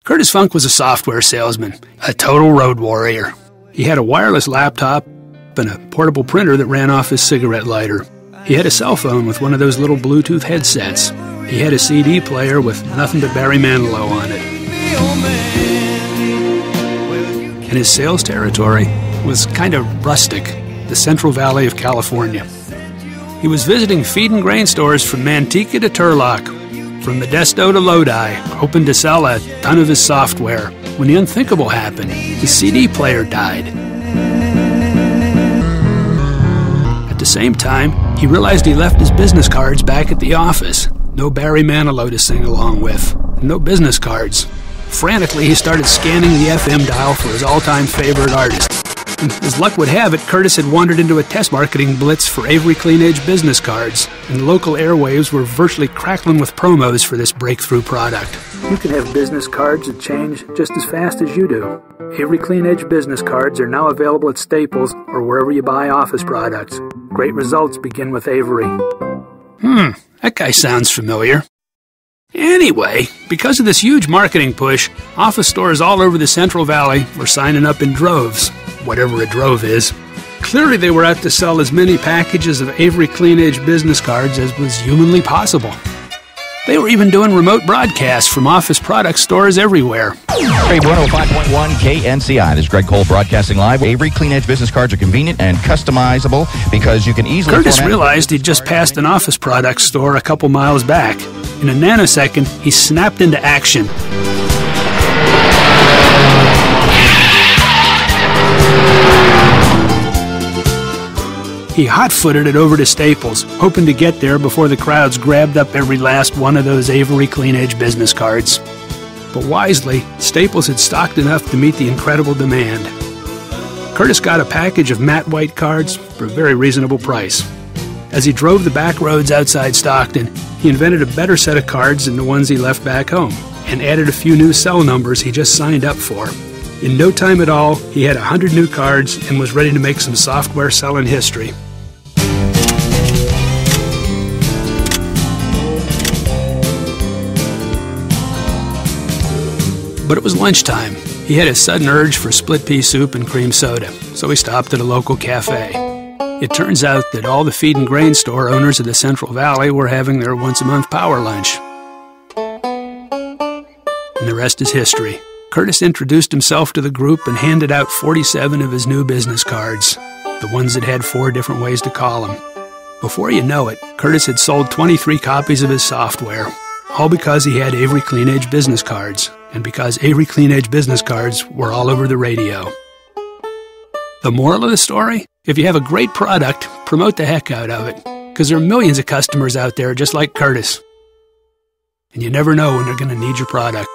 Curtis Funk was a software salesman, a total road warrior. He had a wireless laptop and a portable printer that ran off his cigarette lighter. He had a cell phone with one of those little Bluetooth headsets. He had a CD player with nothing but Barry Manilow on it. And his sales territory was kind of rustic, the Central Valley of California. He was visiting feed and grain stores from Manteca to Turlock, from Modesto to Lodi, hoping to sell a ton of his software, when the unthinkable happened. His CD player died. At the same time, he realized he left his business cards back at the office. No Barry Manilow to sing along with. No business cards. Frantically, he started scanning the FM dial for his all-time favorite artist. And as luck would have it, Curtis had wandered into a test marketing blitz for Avery Clean Edge business cards, and the local airwaves were virtually crackling with promos for this breakthrough product. You can have business cards that change just as fast as you do. Avery Clean Edge business cards are now available at Staples or wherever you buy office products. Great results begin with Avery. That guy sounds familiar. Anyway, because of this huge marketing push, office stores all over the Central Valley were signing up in droves, whatever a drove is. Clearly they were out to sell as many packages of Avery Clean Edge business cards as was humanly possible. They were even doing remote broadcasts from office product stores everywhere. Hey, 105.1 KNCI. This is Greg Cole broadcasting live. Avery Clean Edge business cards are convenient and customizable because you can easily... Curtis realized he'd just passed an office product store a couple miles back. In a nanosecond, he snapped into action. He hot-footed it over to Staples, hoping to get there before the crowds grabbed up every last one of those Avery Clean Edge business cards. But wisely, Staples had stocked enough to meet the incredible demand. Curtis got a package of matte white cards for a very reasonable price. As he drove the back roads outside Stockton, he invented a better set of cards than the ones he left back home, and added a few new cell numbers he just signed up for. In no time at all, he had 100 new cards and was ready to make some software selling history. But it was lunchtime. He had a sudden urge for split pea soup and cream soda, so he stopped at a local cafe. It turns out that all the feed and grain store owners of the Central Valley were having their once-a-month power lunch. And the rest is history. Curtis introduced himself to the group and handed out 47 of his new business cards, the ones that had 4 different ways to call him. Before you know it, Curtis had sold 23 copies of his software, all because he had Avery Clean Edge business cards, and because Avery Clean Edge business cards were all over the radio. The moral of the story? If you have a great product, promote the heck out of it, because there are millions of customers out there just like Curtis. And you never know when they're going to need your product.